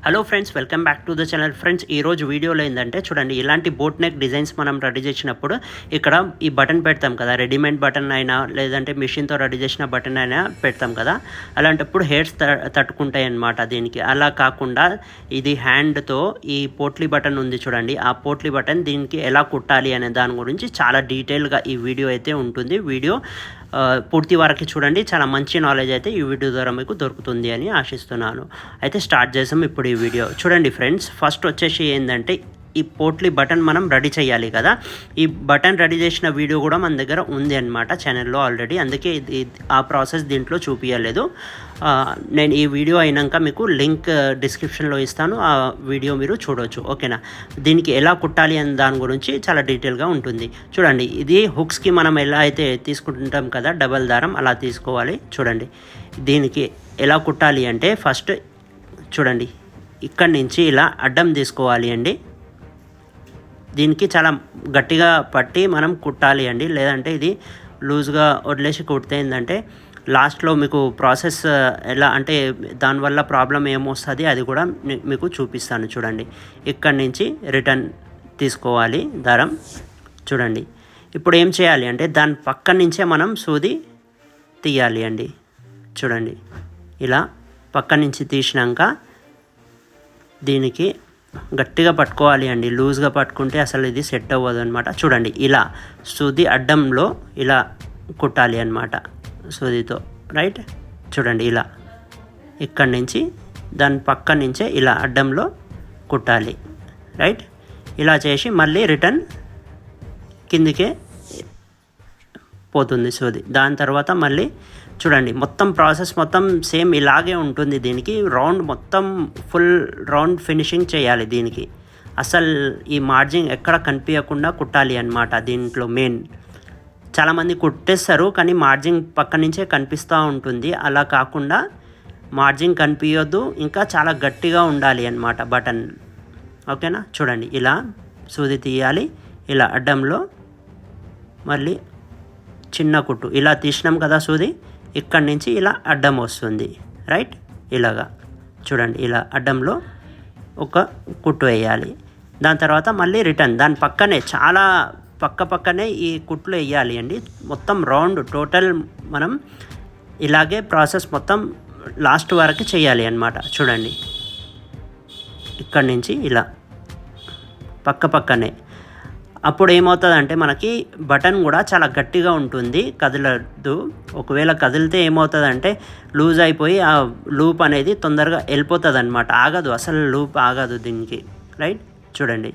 Hello friends, welcome back to the channel. Friends, ఈరోజు వీడియోలో ఏంటంటే చూడండి, ఇలాంటి బోట్ నెక్ డిజైన్స్ మనం రెడీ చేసినప్పుడు ఇక్కడ ఈ బటన్ పెడతాం కదా, రెడీమేడ్ బటన్ అయినా లేదంటే మిషన్తో రెడీ చేసిన బటన్ అయినా పెడతాం కదా. అలాంటప్పుడు హెయిర్స్ తట్టుకుంటాయి అన్నమాట దీనికి. అలా కాకుండా ఇది హ్యాండ్తో ఈ పోట్లీ బటన్ ఉంది చూడండి, ఆ పోట్లీ బటన్ దీనికి ఎలా కుట్టాలి అనే దాని గురించి చాలా డీటెయిల్గా ఈ వీడియో అయితే ఉంటుంది. వీడియో పూర్తి వరకు చూడండి, చాలా మంచి నాలెడ్జ్ అయితే ఈ వీడియో ద్వారా మీకు దొరుకుతుంది అని ఆశిస్తున్నాను. అయితే స్టార్ట్ చేసాం ఇప్పుడు ఈ వీడియో. చూడండి ఫ్రెండ్స్, ఫస్ట్ వచ్చేసి ఏంటంటే ఈ పోట్లీ బటన్ మనం రెడీ చేయాలి కదా. ఈ బటన్ రెడీ చేసిన వీడియో కూడా మన దగ్గర ఉంది అన్నమాట ఛానల్లో ఆల్రెడీ, అందుకే ఆ ప్రాసెస్ దీంట్లో చూపించలేదు. నేను ఈ వీడియో అయినాక మీకు లింక్ డిస్క్రిప్షన్లో ఇస్తాను, ఆ వీడియో మీరు చూడవచ్చు. ఓకేనా? దీనికి ఎలా కుట్టాలి అనే దాని గురించి చాలా డీటెయిల్గా ఉంటుంది. చూడండి, ఇది హుక్స్కి మనం ఎలా అయితే తీసుకుంటాం కదా డబల్ దారం, అలా తీసుకోవాలి. చూడండి, దీనికి ఎలా కుట్టాలి అంటే ఫస్ట్ చూడంండి, ఇక్కడి నుంచి ఇలా అడ్డం తీసుకోవాలి అండి. దీనికి చాలా గట్టిగా పట్టి మనం కుట్టాలి అండి, లేదంటే ఇది లూజ్గా వదిలేసి కుడితే ఏంటంటే లాస్ట్లో మీకు ప్రాసెస్ ఎలా అంటే దానివల్ల ప్రాబ్లం ఏమొస్తుంది అది కూడా మీకు చూపిస్తాను. చూడండి, ఇక్కడి నుంచి రిటర్న్ తీసుకోవాలి దారం. చూడండి, ఇప్పుడు ఏం చేయాలి అంటే దాని పక్క నుంచే మనం సూది తీయాలి అండి. చూడండి, ఇలా పక్క నుంచి తీసినాక దీనికి గట్టిగా పట్టుకోవాలి అండి, లూజ్గా పట్టుకుంటే అసలు ఇది సెట్ అవ్వదు అనమాట. చూడండి, ఇలా సూది అడ్డంలో ఇలా కుట్టాలి అన్నమాట సూదితో, రైట్? చూడండి, ఇలా ఇక్కడి నుంచి దాని పక్క నుంచే ఇలా అడ్డంలో కుట్టాలి, రైట్? ఇలా చేసి మళ్ళీ రిటర్న్ కిందికే పోతుంది సూది. దాని తర్వాత మళ్ళీ చూడండి, మొత్తం ప్రాసెస్ మొత్తం సేమ్ ఇలాగే ఉంటుంది. దీనికి రౌండ్ మొత్తం ఫుల్ రౌండ్ ఫినిషింగ్ చేయాలి. దీనికి అసలు ఈ మార్జింగ్ ఎక్కడ కనిపించకుండా కుట్టాలి అన్నమాట. దీంట్లో మెయిన్ చాలామంది కుట్టేస్తారు కానీ మార్జింగ్ పక్క నుంచే కనిపిస్తూ ఉంటుంది. అలా కాకుండా మార్జింగ్ కనిపించొద్దు, ఇంకా చాలా గట్టిగా ఉండాలి అన్నమాట బటన్. ఓకేనా? చూడండి, ఇలా సూది తీయాలి, ఇలా అడ్డంలో మళ్ళీ చిన్న కుట్టు ఇలా తీసినాం కదా సూది, ఇక్కడి నుంచి ఇలా అడ్డం వస్తుంది, రైట్? ఇలాగా చూడండి, ఇలా అడ్డంలో ఒక కుట్టు వేయాలి. దాని తర్వాత మళ్ళీ రిటర్న్ దాని పక్కనే చాలా పక్కనే ఈ కుట్లు వేయాలి అండి. మొత్తం రౌండ్ టోటల్ మనం ఇలాగే ప్రాసెస్ మొత్తం లాస్ట్ వరకు చేయాలి అన్నమాట. చూడండి, ఇక్కడి నుంచి ఇలా పక్కనే. అప్పుడు ఏమవుతుందంటే మనకి బటన్ కూడా చాలా గట్టిగా ఉంటుంది, కదలదు. ఒకవేళ కదిలితే ఏమవుతుందంటే లూజ్ అయిపోయి ఆ లూప్ అనేది తొందరగా వెళ్ళిపోతుంది అనమాట, ఆగదు, అసలు లూప్ ఆగదు దీనికి, రైట్? చూడండి,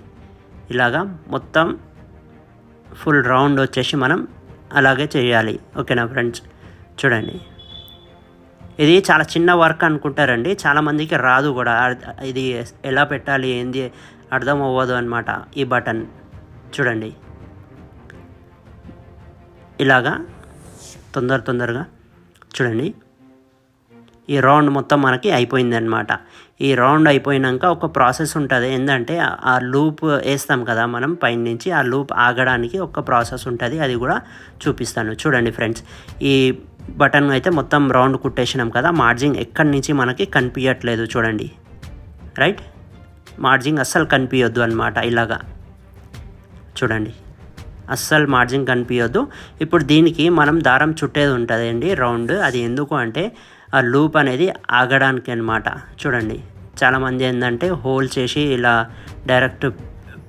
ఇలాగా మొత్తం ఫుల్ రౌండ్ వచ్చేసి మనం అలాగే చేయాలి. ఓకేనా ఫ్రెండ్స్? చూడండి, ఇది చాలా చిన్న వర్క్ అనుకుంటారండి, చాలామందికి రాదు కూడా. ఇది ఎలా పెట్టాలి ఏంది అర్థం అవ్వదు అనమాట ఈ బటన్. చూడండి, ఇలాగా తొందరగా చూడండి, ఈ రౌండ్ మొత్తం మనకి అయిపోయింది అనమాట. ఈ రౌండ్ అయిపోయినాక ఒక ప్రాసెస్ ఉంటుంది, ఏంటంటే ఆ లూప్ వేస్తాం కదా మనం పైన నుంచి, ఆ లూప్ ఆగడానికి ఒక ప్రాసెస్ ఉంటుంది, అది కూడా చూపిస్తాను. చూడండి ఫ్రెండ్స్, ఈ బటన్ అయితే మొత్తం రౌండ్ కుట్టేసినాం కదా, మార్జింగ్ ఎక్కడి నుంచి మనకి కనిపించట్లేదు. చూడండి, రైట్? మార్జింగ్ అస్సలు కనిపించొద్దు అనమాట. ఇలాగా చూడండి, అస్సలు మార్జిన్ కనిపించొద్దు. ఇప్పుడు దీనికి మనం దారం చుట్టేది ఉంటుంది అండి రౌండ్, అది ఎందుకు అంటే ఆ లూప్ అనేది ఆగడానికి అనమాట. చూడండి, చాలామంది ఏంటంటే హోల్ చేసి ఇలా డైరెక్ట్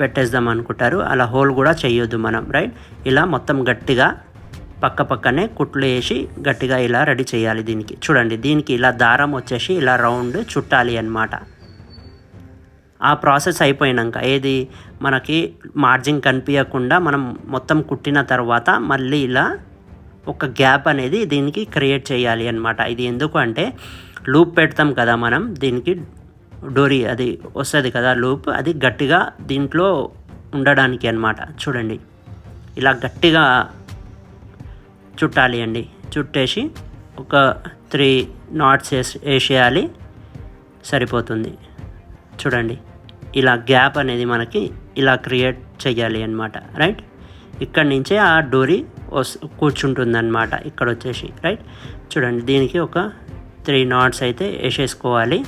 పెట్టేద్దాం అనుకుంటారు, అలా హోల్ కూడా చేయొద్దు మనం, రైట్? ఇలా మొత్తం గట్టిగా పక్కనే కుట్లు వేసి గట్టిగా ఇలా రెడీ చేయాలి దీనికి. చూడండి, దీనికి ఇలా దారం వచ్చేసి ఇలా రౌండ్ చుట్టాలి అన్నమాట. ఆ ప్రాసెస్ అయిపోయినాక ఏది మనకి మార్జిన్ కనిపించకుండా మనం మొత్తం కుట్టిన తర్వాత మళ్ళీ ఇలా ఒక గ్యాప్ అనేది దీనికి క్రియేట్ చేయాలి అన్నమాట. ఇది ఎందుకు అంటే లూప్ పెడతాం కదా మనం, దీనికి డోరీ అది వస్తుంది కదా లూప్, అది గట్టిగా దీంట్లో ఉండడానికి అన్నమాట. చూడండి, ఇలా గట్టిగా చుట్టాలి అండి. చుట్టేసి ఒక 3 knots వేసేయాలి, సరిపోతుంది. చూడండి, ఇలా గ్యాప్ అనేది మనకి ఇలా క్రియేట్ చేయాలి అన్నమాట, రైట్? ఇక్కడి నుంచే ఆ డోరీ కూర్చుంటుంది అన్నమాట ఇక్కడ వచ్చేసి, రైట్? చూడండి, దీనికి ఒక 3 knots అయితే వేసేసుకోవాలి.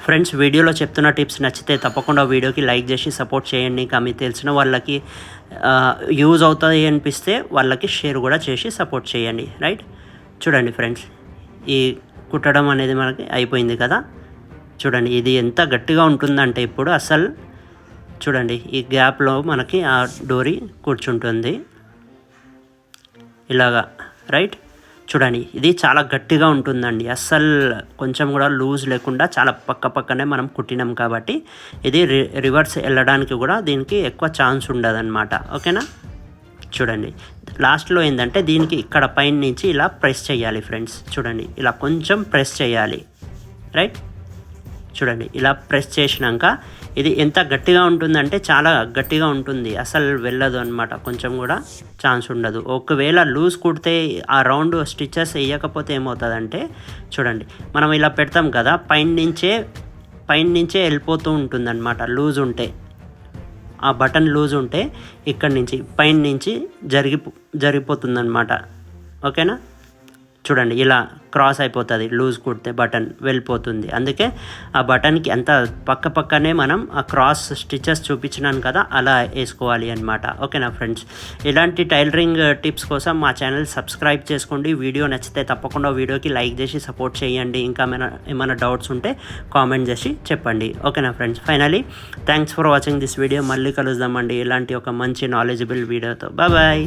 ఫ్రెండ్స్, వీడియోలో చెప్తున్న టిప్స్ నచ్చితే తప్పకుండా వీడియోకి లైక్ చేసి సపోర్ట్ చేయండి. ఇంకా మీకు తెలిసిన వాళ్ళకి యూజ్ అవుతుంది అనిపిస్తే వాళ్ళకి షేర్ కూడా చేసి సపోర్ట్ చేయండి. రైట్, చూడండి ఫ్రెండ్స్, ఈ కుట్టడం అనేది మనకి అయిపోయింది కదా. చూడండి ఇది ఎంత గట్టిగా ఉంటుందంటే ఇప్పుడు అసలు చూడండి ఈ గ్యాప్లో మనకి ఆ డోరీ కూర్చుంటుంది ఇలాగా. రైట్, చూడండి ఇది చాలా గట్టిగా ఉంటుందండి. అస్సలు కొంచెం కూడా లూజ్ లేకుండా చాలా పక్కనే మనం కుట్టినాం కాబట్టి ఇది రివర్స్ వెళ్ళడానికి కూడా దీనికి ఎక్కువ ఛాన్స్ ఉండదన్నమాట. ఓకేనా. చూడండి లాస్ట్లో ఏంటంటే దీనికి ఇక్కడ పైన నుంచి ఇలా ప్రెస్ చేయాలి ఫ్రెండ్స్. చూడండి ఇలా కొంచెం ప్రెస్ చేయాలి. రైట్, చూడండి ఇలా ప్రెస్ చేసినాక ఇది ఎంత గట్టిగా ఉంటుందంటే చాలా గట్టిగా ఉంటుంది, అసలు వెళ్ళదు అనమాట, కొంచెం కూడా ఛాన్స్ ఉండదు. ఒకవేళ లూజ్ కుడితే ఆ రౌండ్ స్టిచెస్ వేయకపోతే ఏమవుతుందంటే చూడండి మనం ఇలా పెడతాం కదా, పైన నుంచే వెళ్ళిపోతూ ఉంటుంది అనమాట. లూజ్ ఉంటే ఆ బటన్ లూజ్ ఉంటే ఇక్కడి నుంచి పైన నుంచి జరిగిపోతుంది అనమాట. ఓకేనా. చూడండి ఇలా క్రాస్ అయిపోతుంది, లూజ్ కుడితే బటన్ వెళ్ళిపోతుంది. అందుకే ఆ బటన్కి అంత పక్కనే మనం ఆ క్రాస్ స్టిచెస్ చూపించినాను కదా అలా వేసుకోవాలి అనమాట. ఓకేనా ఫ్రెండ్స్, ఇలాంటి టైలరింగ్ టిప్స్ కోసం మా ఛానల్ సబ్స్క్రైబ్ చేసుకోండి. వీడియో నచ్చితే తప్పకుండా వీడియోకి లైక్ చేసి సపోర్ట్ చేయండి. ఇంకా ఏమైనా డౌట్స్ ఉంటే కామెంట్ చేసి చెప్పండి. ఓకేనా friends, finally thanks for watching this video. మళ్ళీ కలుద్దామండి ఇలాంటి ఒక మంచి నాలెడ్జబుల్ వీడియోతో. బాయ్.